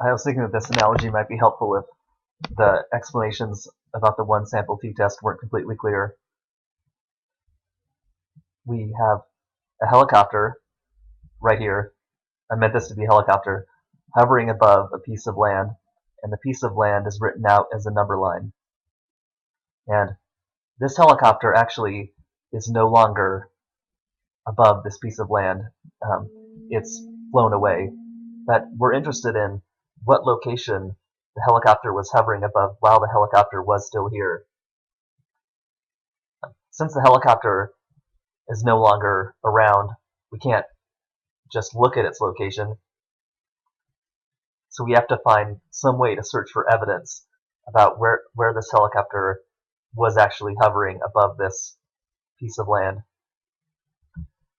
I was thinking that this analogy might be helpful if the explanations about the one sample t-test weren't completely clear. We have a helicopter right here. I meant this to be a helicopter hovering above a piece of land, and the piece of land is written out as a number line. And this helicopter actually is no longer above this piece of land. It's flown away. But we're interested in what location the helicopter was hovering above while the helicopter was still here. Since the helicopter is no longer around, we can't just look at its location. So we have to find some way to search for evidence about where this helicopter was actually hovering above this piece of land.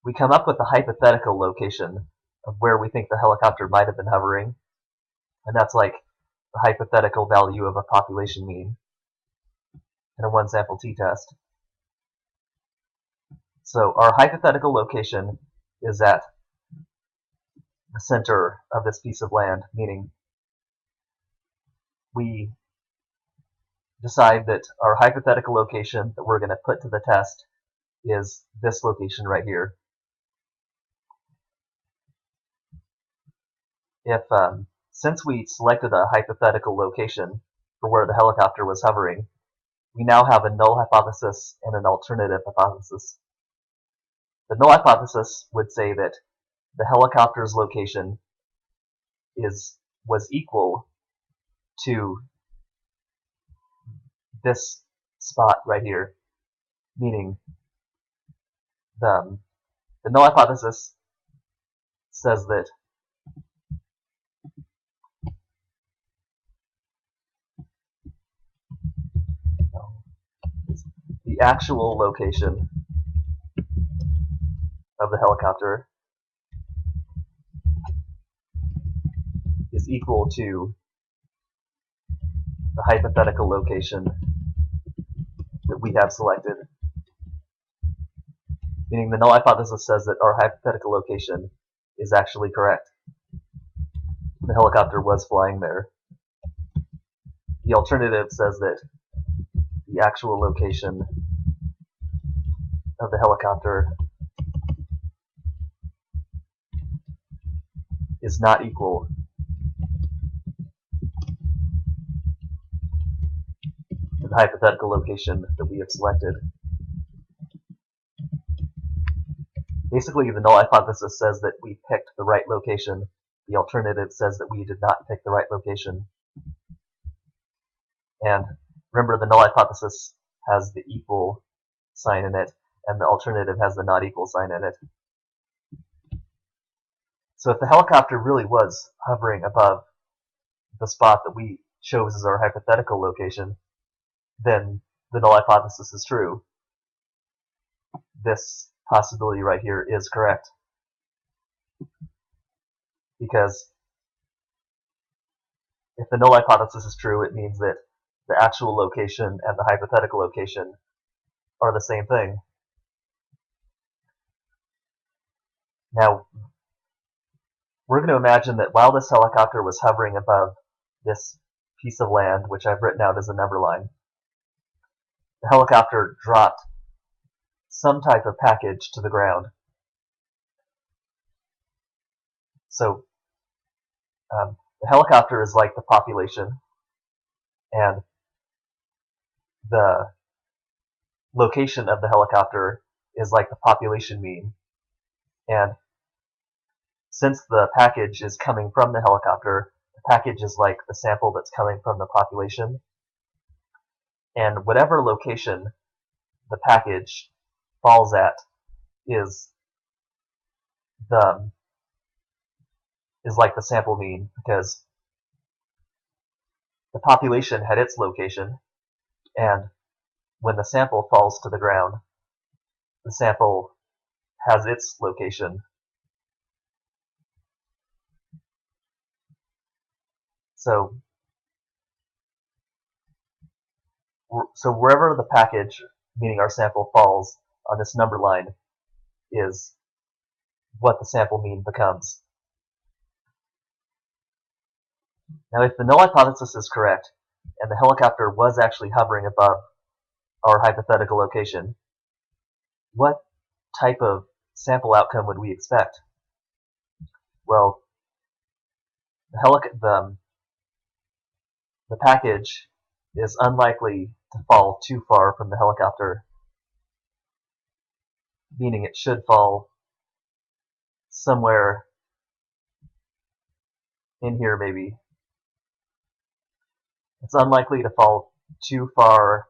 We come up with a hypothetical location of where we think the helicopter might have been hovering, and that's like the hypothetical value of a population mean in a one sample t-test. So our hypothetical location is at the center of this piece of land, meaning we decide that our hypothetical location that we're going to put to the test is this location right here. If since we selected a hypothetical location for where the helicopter was hovering, we now have a null hypothesis and an alternative hypothesis. The null hypothesis would say that the helicopter's location was equal to this spot right here, meaning the null hypothesis says that the actual location of the helicopter is equal to the hypothetical location that we have selected. Meaning the null hypothesis says that our hypothetical location is actually correct. The helicopter was flying there. The alternative says that the actual location of the helicopter is not equal to the hypothetical location that we have selected. Basically, the null hypothesis says that we picked the right location. The alternative says that we did not pick the right location. And remember, the null hypothesis has the equal sign in it, and the alternative has the not equal sign in it. So if the helicopter really was hovering above the spot that we chose as our hypothetical location, then the null hypothesis is true. This possibility right here is correct. Because if the null hypothesis is true, it means that the actual location and the hypothetical location are the same thing. Now, we're going to imagine that while this helicopter was hovering above this piece of land, which I've written out as a number line, the helicopter dropped some type of package to the ground. So the helicopter is like the population, and the location of the helicopter is like the population mean. And since the package is coming from the helicopter, the package is like the sample that's coming from the population. And whatever location the package falls at is like the sample mean, because the population had its location, and when the sample falls to the ground, the sample has its location. So wherever the package, meaning our sample, falls on this number line is what the sample mean becomes. Now, if the null hypothesis is correct, and the helicopter was actually hovering above our hypothetical location, what type of sample outcome would we expect? Well, the package is unlikely to fall too far from the helicopter, meaning it should fall somewhere in here maybe. It's unlikely to fall too far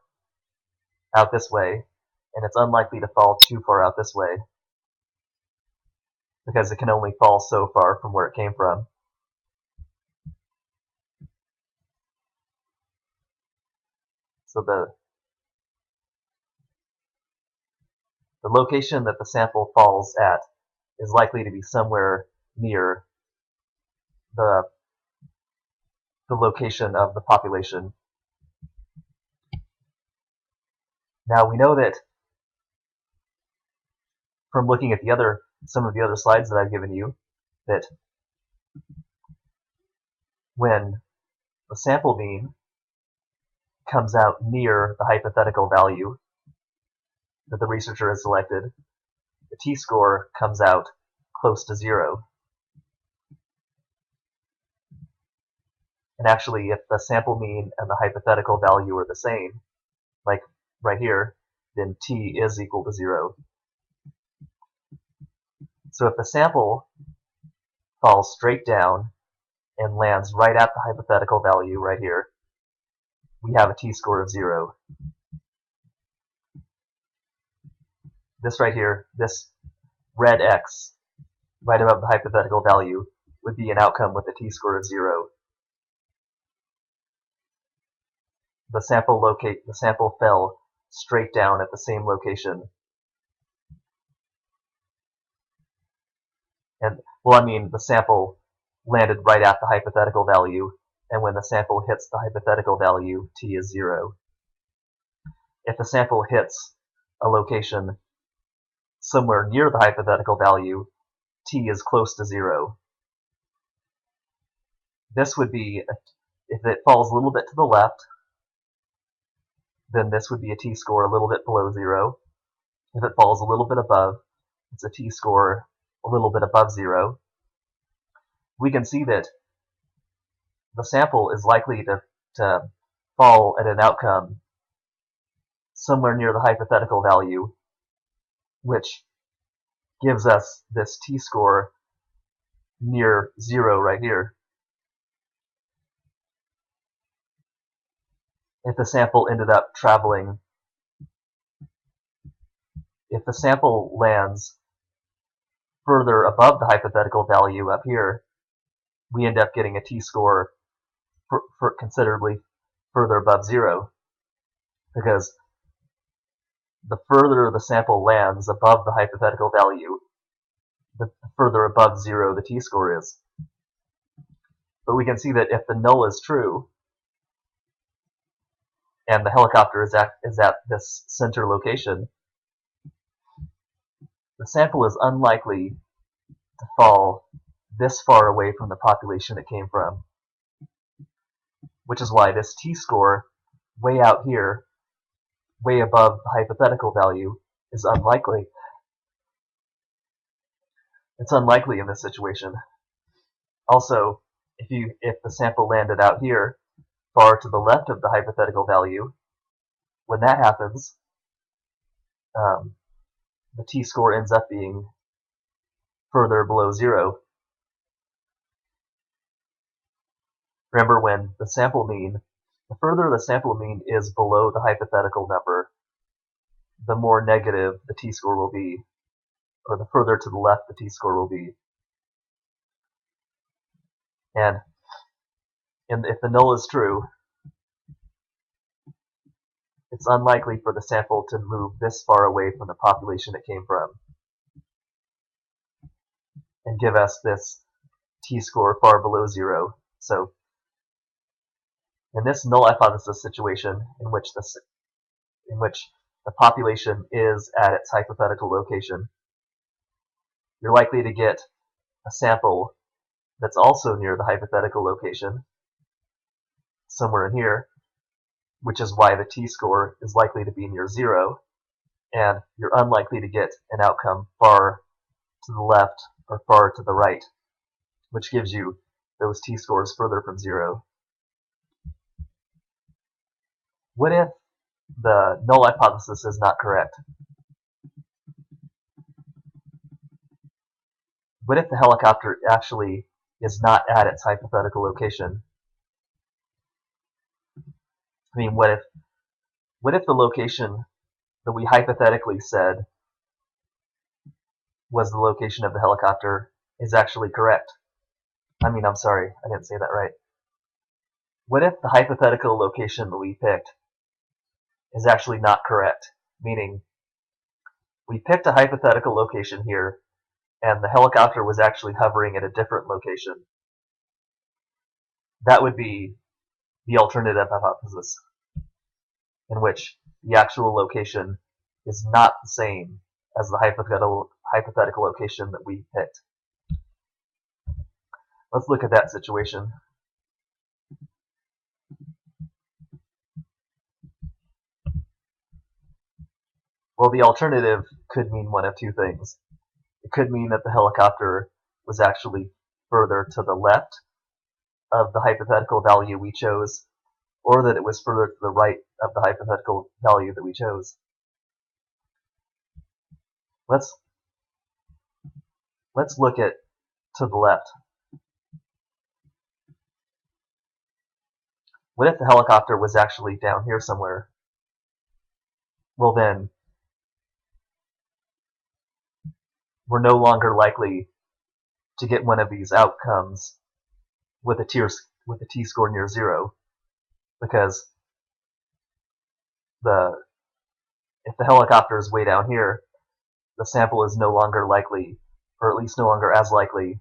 out this way, and it's unlikely to fall too far out this way, because it can only fall so far from where it came from. So the location that the sample falls at is likely to be somewhere near the location of the population. Now we know that from looking at some of the other slides that I've given you, that when the sample mean comes out near the hypothetical value that the researcher has selected, the t-score comes out close to 0. And actually, if the sample mean and the hypothetical value are the same, like right here, then t is equal to 0. So if the sample falls straight down and lands right at the hypothetical value right here, we have a t-score of 0. This right here, this red X right above the hypothetical value, would be an outcome with a t-score of 0. The sample fell straight down at the same location. And, well, I mean, the sample landed right at the hypothetical value, and when the sample hits the hypothetical value, t is 0. If the sample hits a location somewhere near the hypothetical value, t is close to 0. This would be, if it falls a little bit to the left, then this would be a t-score a little bit below 0. If it falls a little bit above, it's a t-score a little bit above 0. We can see that the sample is likely to fall at an outcome somewhere near the hypothetical value, which gives us this t-score near 0 right here. If the sample ended up traveling, if the sample lands further above the hypothetical value up here, we end up getting a t-score for considerably further above 0, because the further the sample lands above the hypothetical value, the further above 0 the t-score is. But we can see that if the null is true, and the helicopter is at this center location, the sample is unlikely to fall this far away from the population it came from, which is why this t-score way out here, way above the hypothetical value, is unlikely. It's unlikely in this situation. Also, if the sample landed out here, far to the left of the hypothetical value, when that happens, the t-score ends up being further below 0. Remember, when the sample mean, the further the sample mean is below the hypothetical number, the more negative the t-score will be, or the further to the left the t-score will be. And if the null is true, it's unlikely for the sample to move this far away from the population it came from and give us this t-score far below 0. So in this null hypothesis situation, in which the population is at its hypothetical location, you're likely to get a sample that's also near the hypothetical location, somewhere in here, which is why the t-score is likely to be near 0, and you're unlikely to get an outcome far to the left or far to the right, which gives you those t-scores further from 0. What if the null hypothesis is not correct? What if the helicopter actually is not at its hypothetical location? I mean, what if the location that we hypothetically said was the location of the helicopter is actually correct? I'm sorry, I didn't say that right. What if the hypothetical location that we picked is actually not correct? Meaning, we picked a hypothetical location here, and the helicopter was actually hovering at a different location. That would be the alternative hypothesis, in which the actual location is not the same as the hypothetical location that we picked. Let's look at that situation. Well, the alternative could mean one of two things. It could mean that the helicopter was actually further to the left of the hypothetical value we chose, or that it was further to the right of the hypothetical value that we chose. Let's look at to the left. What if the helicopter was actually down here somewhere? Well, then we're no longer likely to get one of these outcomes with a t-score near 0, because if the helicopter is way down here, the sample is no longer likely, or at least no longer as likely,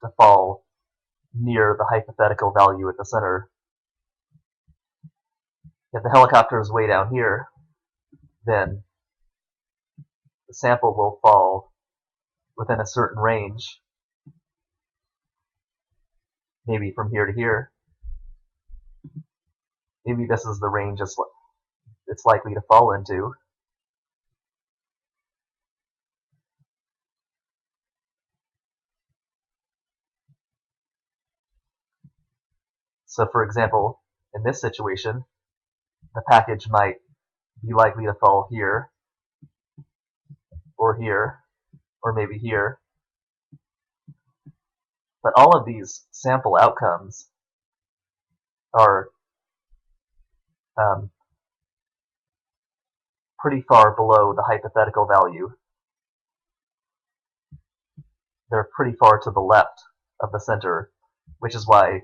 to fall near the hypothetical value at the center. If the helicopter is way down here, then the sample will fall within a certain range, maybe from here to here. Maybe this is the range it's likely to fall into. So for example, in this situation, the package might be likely to fall here, or maybe here. But all of these sample outcomes are pretty far below the hypothetical value. They're pretty far to the left of the center, which is why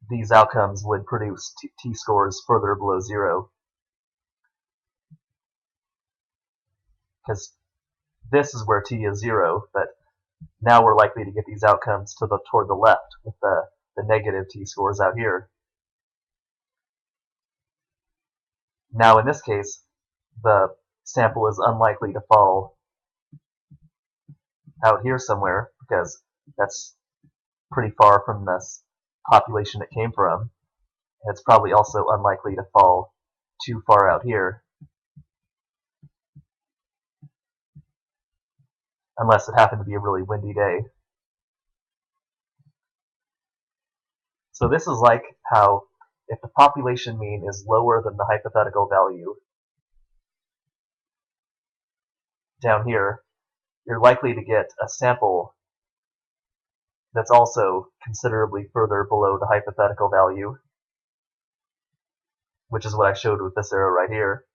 these outcomes would produce t-scores further below 0. Because this is where t is 0, but now we're likely to get these outcomes toward the left with the negative t-scores out here. Now in this case, the sample is unlikely to fall out here somewhere, because that's pretty far from this population it came from. And it's probably also unlikely to fall too far out here, unless it happened to be a really windy day. So this is like how if the population mean is lower than the hypothetical value down here, you're likely to get a sample that's also considerably further below the hypothetical value, which is what I showed with this arrow right here.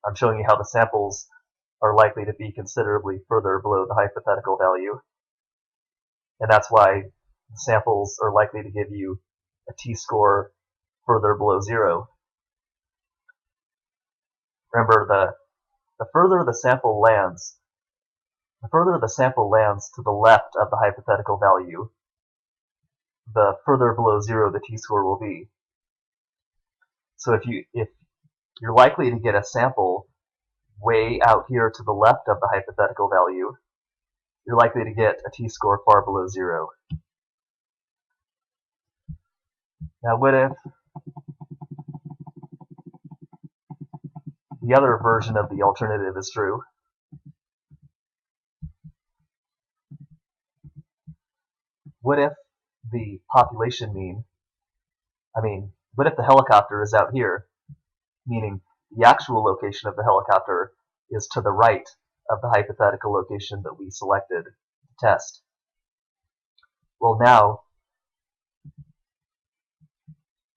I'm showing you how the samples are likely to be considerably further below the hypothetical value. And that's why the samples are likely to give you a t-score further below 0. Remember, the further the sample lands to the left of the hypothetical value, the further below 0 the t-score will be. So if you're likely to get a sample way out here to the left of the hypothetical value, you're likely to get a t-score far below 0. Now what if the other version of the alternative is true? What if the population mean, what if the helicopter is out here, meaning the actual location of the helicopter is to the right of the hypothetical location that we selected to test? Well, now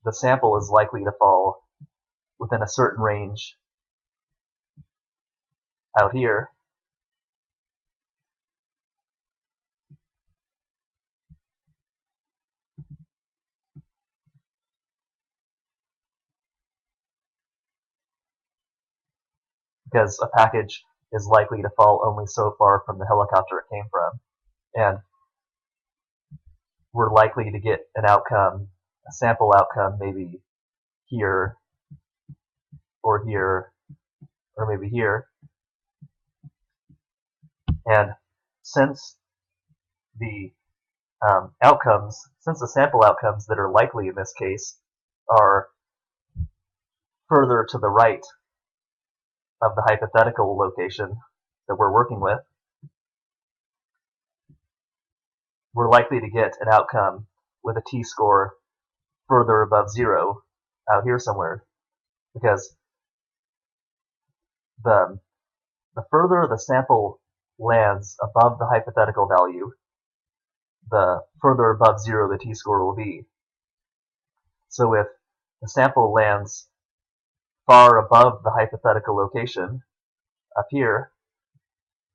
the sample is likely to fall within a certain range out here, because a package is likely to fall only so far from the helicopter it came from. And we're likely to get an outcome, a sample outcome, maybe here, or here, or maybe here. And since the since the sample outcomes that are likely in this case are further to the right of the hypothetical location that we're working with, we're likely to get an outcome with a t-score further above 0 out here somewhere, because the further the sample lands above the hypothetical value, the further above 0 the t-score will be. So if the sample lands far above the hypothetical location up here,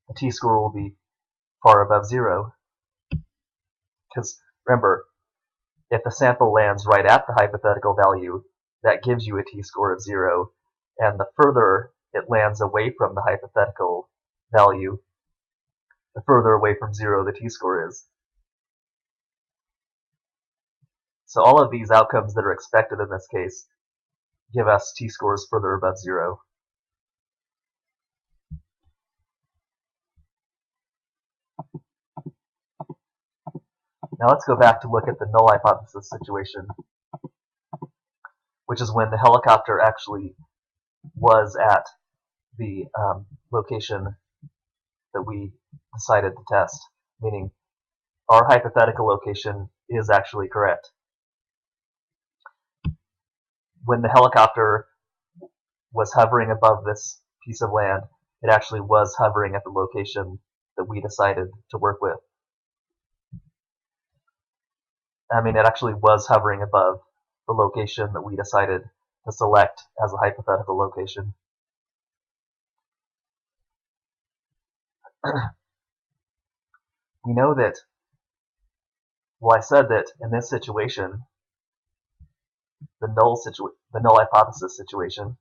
the t-score will be far above 0. Because remember, if the sample lands right at the hypothetical value, that gives you a t-score of 0, and the further it lands away from the hypothetical value, the further away from 0 the t-score is. So all of these outcomes that are expected in this case give us t-scores further above 0. Now let's go back to look at the null hypothesis situation, which is when the helicopter actually was at the location that we decided to test, meaning our hypothetical location is actually correct. When the helicopter was hovering above this piece of land, it actually was hovering at the location that we decided to work with. It actually was hovering above the location that we decided to select as a hypothetical location. We know that, well, I said that in this situation, the null hypothesis situation,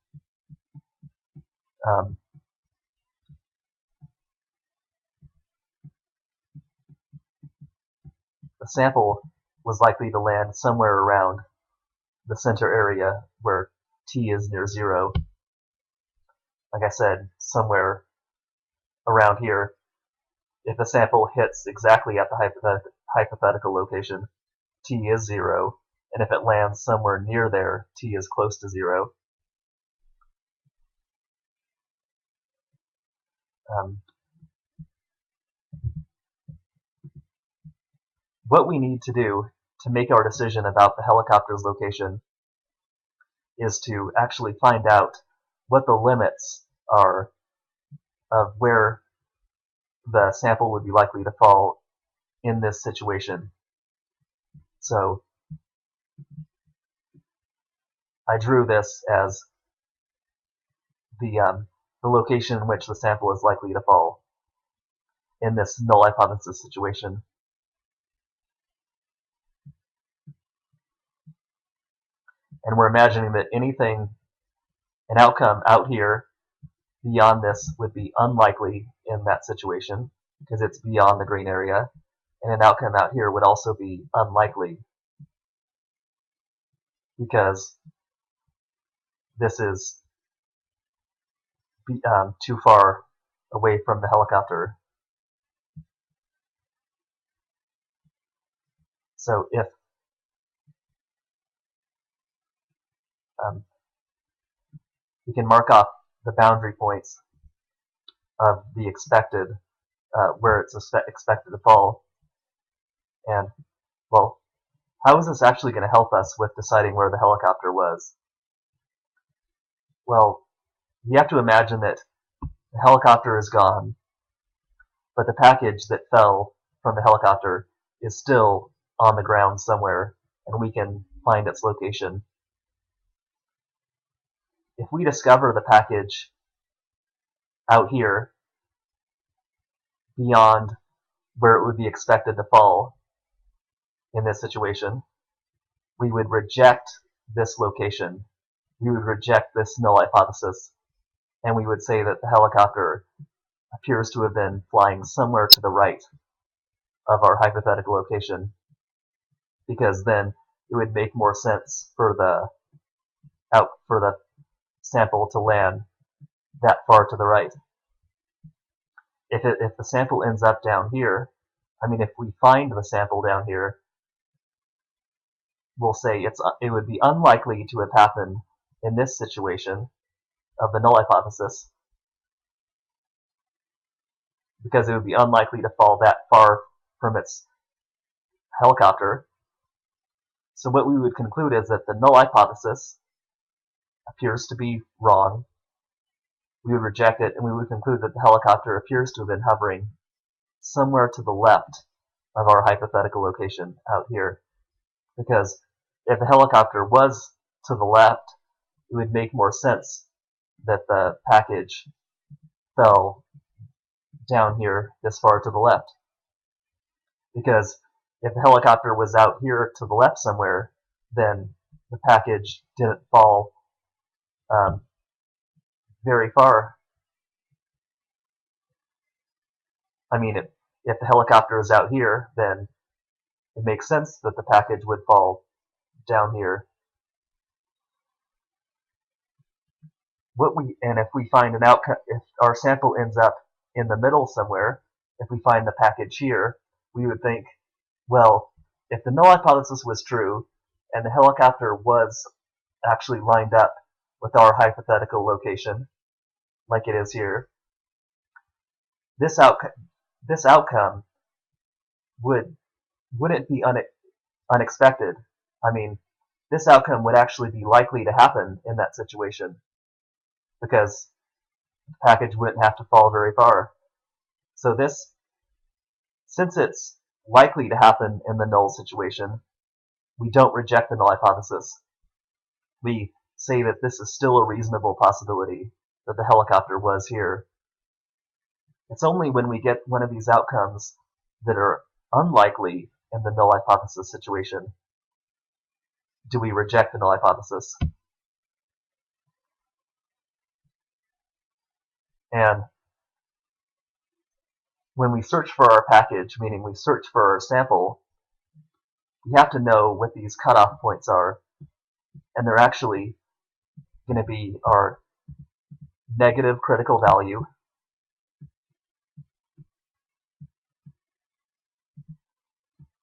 the sample was likely to land somewhere around the center area where t is near 0. Like I said, somewhere around here. If the sample hits exactly at the hypothetical location, t is 0, and if it lands somewhere near there, t is close to 0. What we need to do to make our decision about the helicopter's location is to actually find out what the limits are of where the sample would be likely to fall in this situation. So I drew this as the location in which the sample is likely to fall in this null hypothesis situation. And we're imagining that an outcome out here beyond this would be unlikely in that situation because it's beyond the green area, and an outcome out here would also be unlikely because this is too far away from the helicopter. So if we can mark off the boundary points of the expected, where it's expected to fall. And, well, how is this actually going to help us with deciding where the helicopter was? Well, you have to imagine that the helicopter is gone, but the package that fell from the helicopter is still on the ground somewhere, and we can find its location. If we discover the package out here, beyond where it would be expected to fall in this situation, we would reject this location. We would reject this null hypothesis, and we would say that the helicopter appears to have been flying somewhere to the right of our hypothetical location, because then it would make more sense for the sample to land that far to the right. If the sample ends up down here, if we find the sample down here, we'll say it would be unlikely to have happened in this situation of the null hypothesis, because it would be unlikely to fall that far from its helicopter. So what we would conclude is that the null hypothesis appears to be wrong. We would reject it, and we would conclude that the helicopter appears to have been hovering somewhere to the left of our hypothetical location out here. Because if the helicopter was to the left, it would make more sense that the package fell down here this far to the left. Because if the helicopter was out here to the left somewhere, then the package didn't fall very far. If the helicopter is out here, then it makes sense that the package would fall down here. If we find an outcome, if our sample ends up in the middle somewhere, if we find the package here, we would think, well, if the null hypothesis was true and the helicopter was actually lined up with our hypothetical location, like it is here, this outcome wouldn't be unexpected. This outcome would actually be likely to happen in that situation, because the package wouldn't have to fall very far. So since it's likely to happen in the null situation, we don't reject the null hypothesis. We say that this is still a reasonable possibility that the helicopter was here. It's only when we get one of these outcomes that are unlikely in the null hypothesis situation do we reject the null hypothesis. And when we search for our package, meaning we search for our sample, we have to know what these cutoff points are, and they're actually going to be our negative critical value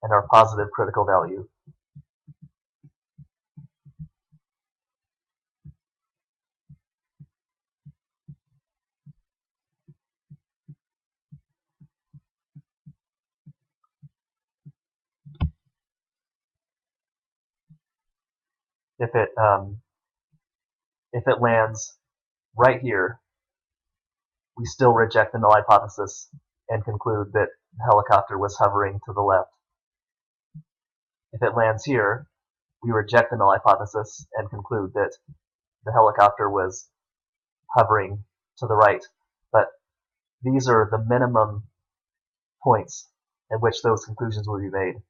and our positive critical value. If it lands right here, we still reject the null hypothesis and conclude that the helicopter was hovering to the left. If it lands here, we reject the null hypothesis and conclude that the helicopter was hovering to the right. But these are the minimum points at which those conclusions will be made.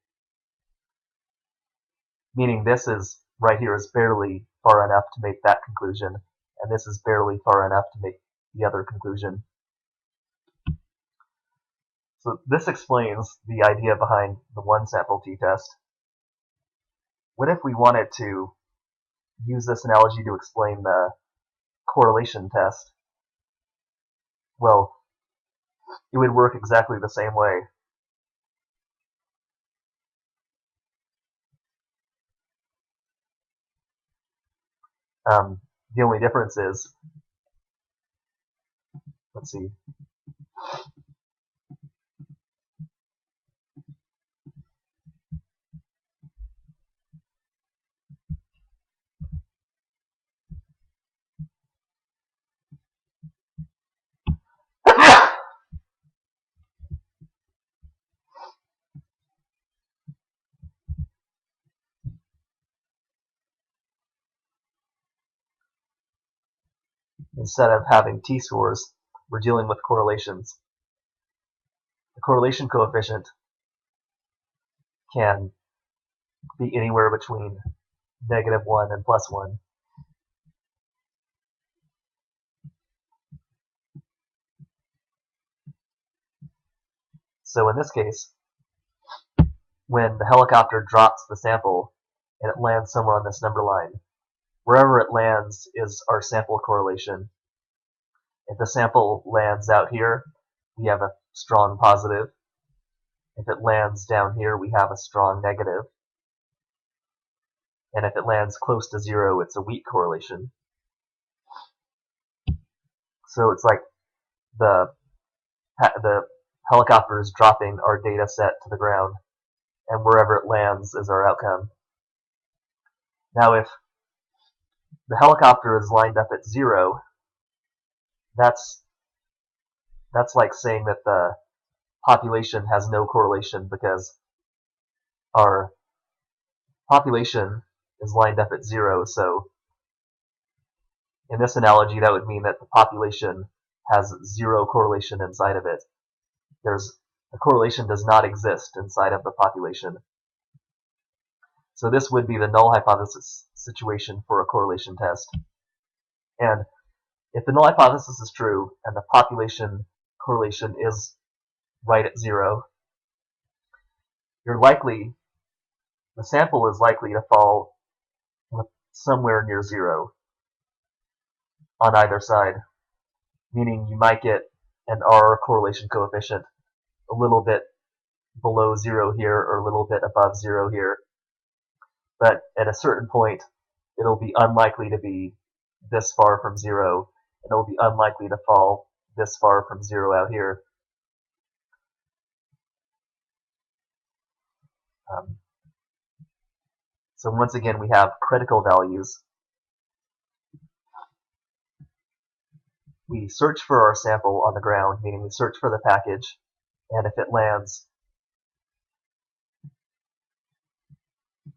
Meaning this is right here is barely far enough to make that conclusion, and this is barely far enough to make the other conclusion. So this explains the idea behind the one sample t-test. What if we wanted to use this analogy to explain the correlation test? Well, it would work exactly the same way. The only difference is, let's see, instead of having t-scores, we're dealing with correlations. The correlation coefficient can be anywhere between -1 and +1. So in this case, when the helicopter drops the sample and it lands somewhere on this number line, wherever it lands is our sample correlation. If the sample lands out here, we have a strong positive. If it lands down here, we have a strong negative. And if it lands close to 0, it's a weak correlation. So it's like the helicopter is dropping our data set to the ground, and wherever it lands is our outcome. Now, if the helicopter is lined up at 0, that's like saying that the population has no correlation, because our population is lined up at 0. So in this analogy, that would mean that the population has 0 correlation inside of it. The correlation does not exist inside of the population. So this would be the null hypothesis situation for a correlation test. And if the null hypothesis is true and the population correlation is right at 0, the sample is likely to fall somewhere near 0 on either side, meaning you might get an R correlation coefficient a little bit below 0 here or a little bit above 0 here. But at a certain point, it'll be unlikely to be this far from 0, and it'll be unlikely to fall this far from 0 out here. So once again, we have critical values. We search for our sample on the ground, meaning we search for the package, and if it lands,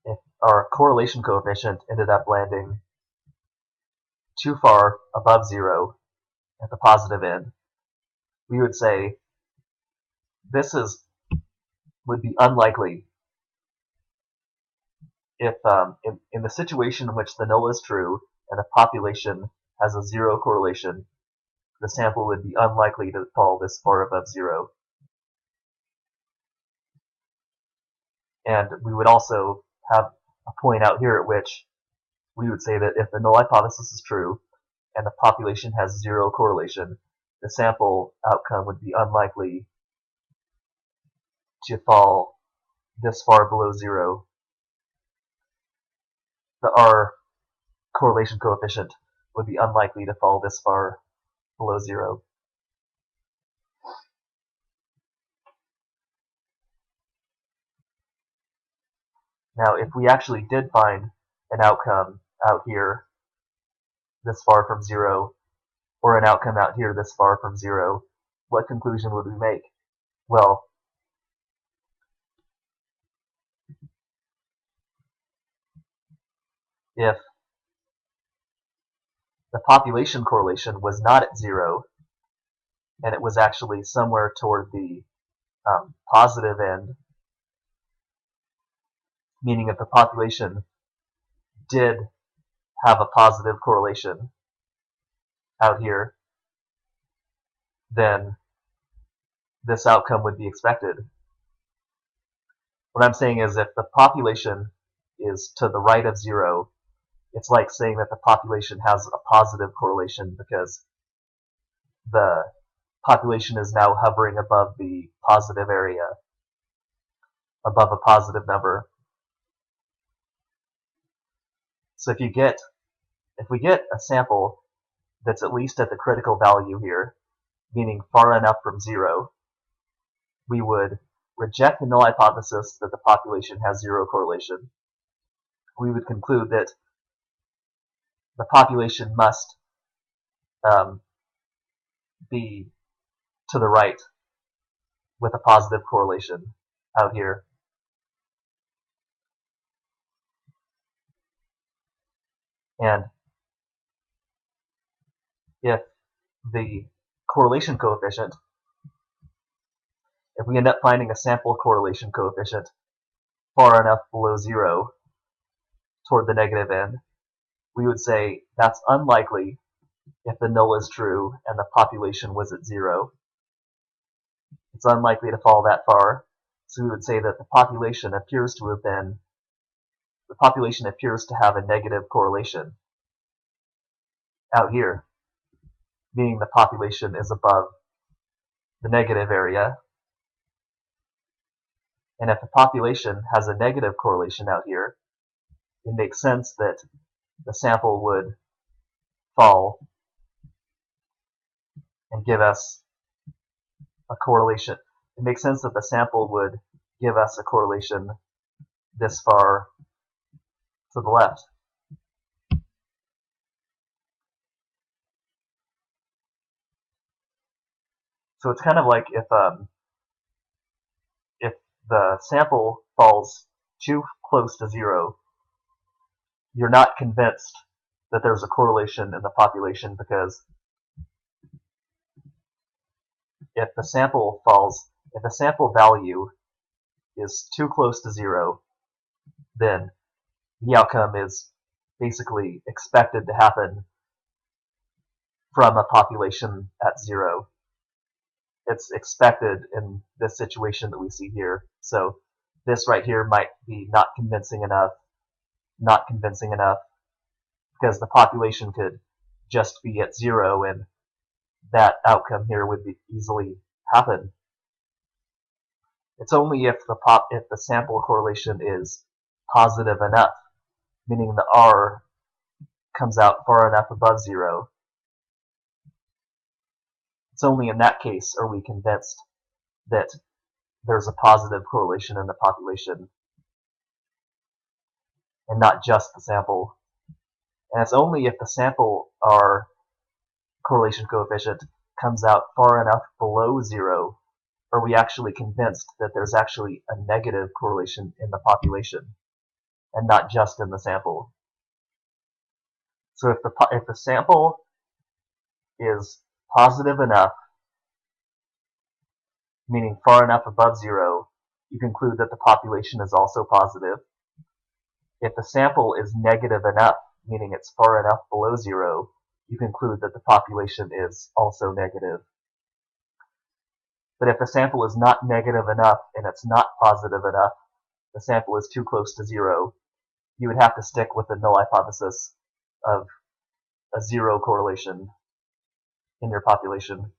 if our correlation coefficient ended up landing too far above 0 at the positive end, we would say this would be unlikely. If in the situation in which the null is true and the population has a 0 correlation, the sample would be unlikely to fall this far above 0. And we would also have a point out here at which we would say that if the null hypothesis is true and the population has 0 correlation, the sample outcome would be unlikely to fall this far below 0. The R correlation coefficient would be unlikely to fall this far below 0. Now, if we actually did find an outcome out here this far from 0, or an outcome out here this far from 0, what conclusion would we make? Well, if the population correlation was not at 0, and it was actually somewhere toward the positive end, meaning if the population did have a positive correlation out here, then this outcome would be expected. What I'm saying is if the population is to the right of 0, it's like saying that the population has a positive correlation, because the population is now hovering above the positive area, above a positive number. So if you get If we get a sample that's at least at the critical value here, meaning far enough from 0, we would reject the null hypothesis that the population has 0 correlation. We would conclude that the population must be to the right with a positive correlation out here. And if the correlation coefficient, if we end up finding a sample correlation coefficient far enough below 0 toward the negative end, we would say that's unlikely if the null is true and the population was at 0. It's unlikely to fall that far, so we would say that the population appears to have a negative correlation out here, meaning the population is above the negative area. And if the population has a negative correlation out here, it makes sense that the sample would fall and give us a correlation. It makes sense that the sample would give us a correlation this far to the left. So it's kind of like if the sample falls too close to 0, you're not convinced that there's a correlation in the population, because if the sample value is too close to 0, then the outcome is basically expected to happen from a population at 0. It's expected in this situation that we see here. So this right here might be not convincing enough, because the population could just be at 0, and that outcome here would easily happen. It's only if the sample correlation is positive enough, meaning the R comes out far enough above 0. It's only in that case are we convinced that there's a positive correlation in the population, and not just the sample. And it's only if the sample R correlation coefficient comes out far enough below 0 are we actually convinced that there's actually a negative correlation in the population, and not just in the sample. So if the sample is positive enough, meaning far enough above 0, you conclude that the population is also positive. If the sample is negative enough, meaning it's far enough below 0, you conclude that the population is also negative. But if the sample is not negative enough and it's not positive enough, the sample is too close to 0, you would have to stick with the null hypothesis of a 0 correlation in your population.